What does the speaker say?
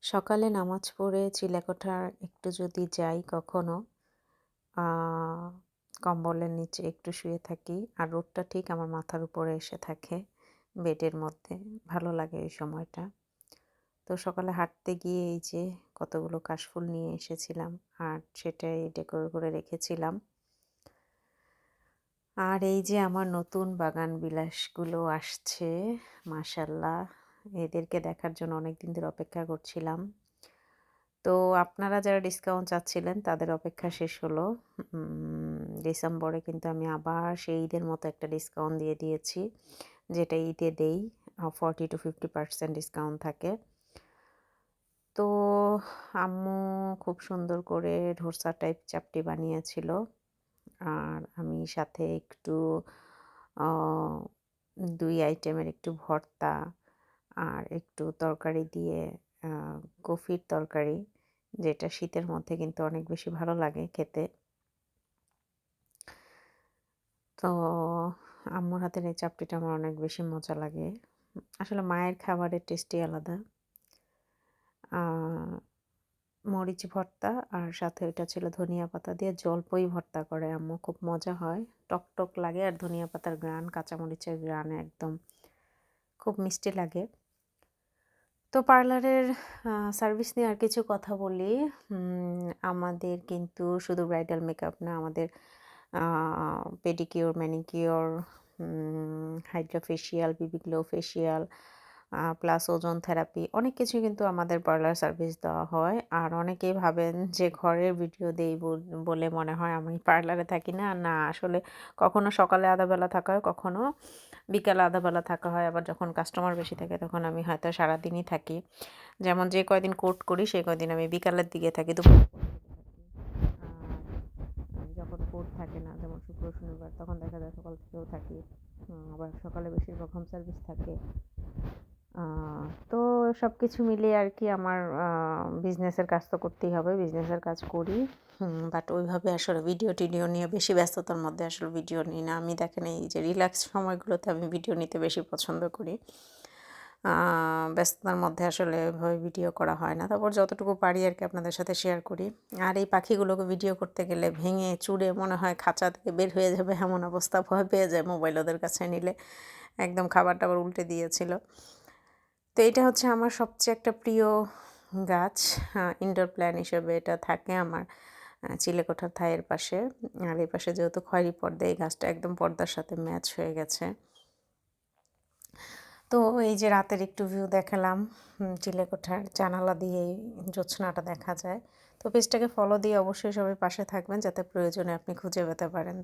সকালে নামাজ পড়ে চিলেকোঠার একটু যদি যাই কখনো, আ কম্বলের নিচে একটু শুয়ে থাকি। আর রোদটা ঠিক আমার মাথার উপরে এসে থাকে বেডের মধ্যে। ভালো লাগে এই সময়টা। তো সকালে হাঁটতে গিয়ে এই যে কতগুলো কাশফুল নিয়ে এসেছিলাম আর সেটাই ডেকোর করে রেখেছিলাম। আর এই যে আমার নতুন বাগান বিলাসগুলো আসছে, মাশাআল্লাহ! এদেরকে দেখার জন্য অনেকদিন ধরে অপেক্ষা করছিলাম। তো আপনারা যারা ডিসকাউন্ট চাচ্ছিলেন তাদের অপেক্ষা শেষ হলো। ডিসেম্বরে কিন্তু আমি আবার সেই ঈদের মতো একটা ডিসকাউন্ট দিয়ে দিয়েছি। যেটা ঈদে দেই 40-50% ডিসকাউন্ট থাকে। তো আম্মু খুব সুন্দর করে ধোসা টাইপ চাপটি বানিয়েছিল। আর আমি সাথে একটু আ ২ আইটেমের একটু ভর্তা আর একটু তরকারি দিয়ে আ কফির তরকারি, যেটা শীতের মধ্যে কিন্তু অনেক বেশি ভালো লাগে খেতে। তো আম্মুর হাতের এই চাপটিটা আমার অনেক বেশি মজা লাগে। আসলে মায়ের খাবারের টেস্টই আলাদা। আ মরিচ ভর্তা আর সাথে ওইটা ছিল ধনিয়া পাতা দিয়ে জলপই ভর্তা করে আম্মু। খুব মজা হয়। টকটক লাগে আর ধনিয়া পাতার ঘ্রাণ, কাঁচামরিচের ঘ্রাণ একদম খুব মিষ্টি লাগে। তো পার্লারের সার্ভিস নিয়ে আর কিছু কথা বলি। আমাদের কিন্তু শুধু ব্রাইডাল মেকআপ না, আমাদের আ pedicure, manicure, hydra facial, BB glow facial, plus ozone therapy অনেক কিছুই কিন্তু আমাদের পার্লার সার্ভিস দেওয়া হয়। আর অনেকেই ভাবেন যে ঘরের ভিডিও দেই বলে মনে হয় আমি পার্লারে থাকি না। না, আসলে কখনো সকালে আধা বেলা থাকা হয়, কখনো বিকালে আধা বেলা থাকা হয়। আবার যখন কাস্টমার বেশি থাকে তখন আমি হয়তো সারাদিনই থাকি। যেমন যে কয়দিন কোর্ট করি সেই কয়দিন আমি বিকালের দিকে থাকি, দুপুরের পর থেকে থাকি। আর যখন কোর্ট থাকে না, যেমন শুক্র শনিবার, তখন দেখা যায় সকাল থেকেও থাকি। আবার সকালে বেশিরভাগ হোম সার্ভিস থাকে। আ তো সবকিছু মিলিয়ে আরকি আমার বিজনেসের কাজ তো করতেই হবে। বিজনেসের কাজ করি। বাট ওইভাবে আসলে ভিডিও-টিডিও নিয়ে বেশি ব্যস্ততার মধ্যে আসলে ভিডিও নিই না। আমি দেখেন এই যে রিল্যাক্স সময়গুলোতে আমি ভিডিও নিতে বেশি পছন্দ করি। আ ব্যস্ততার মধ্যে আসলে এভাবে ভিডিও করা হয় না। তারপর যতটুকু পারি আরকি আপনাদের সাথে শেয়ার করি। আর এই পাখিগুলোকে ভিডিও করতে গেলে ভেঙে চুরে মনে হয় খাঁচা থেকে বের হয়ে যাবে এমন অবস্থা, ভয় পেয়ে যায় মোবাইল ওদের কাছে নিলে। একদম খাবার-টাবার উল্টে দিয়েছিল। তো এটা হচ্ছে আমার সবচেয়ে একটা প্রিয় গাছ। ইনডোর প্ল্যান্ট হিসেবে এটা থাকে আমার চিলেকোঠার থাইয়ের পাশে। আর এই পাশে যেহেতু খয়েরি পর্দা, এই গাছটা একদম পর্দার সাথে ম্যাচ হয়ে গেছে। তো এই যে রাতের একটু ভিউ দেখালাম, চিলেকোঠার জানালা দিয়েই জ্যোৎস্নাটা দেখা যায়। তো পেজটাকে ফলো দিয়ে অবশ্যই সবাই পাশে থাকবেন যাতে প্রয়োজনে আপনি খুঁজে পেতে পারেন।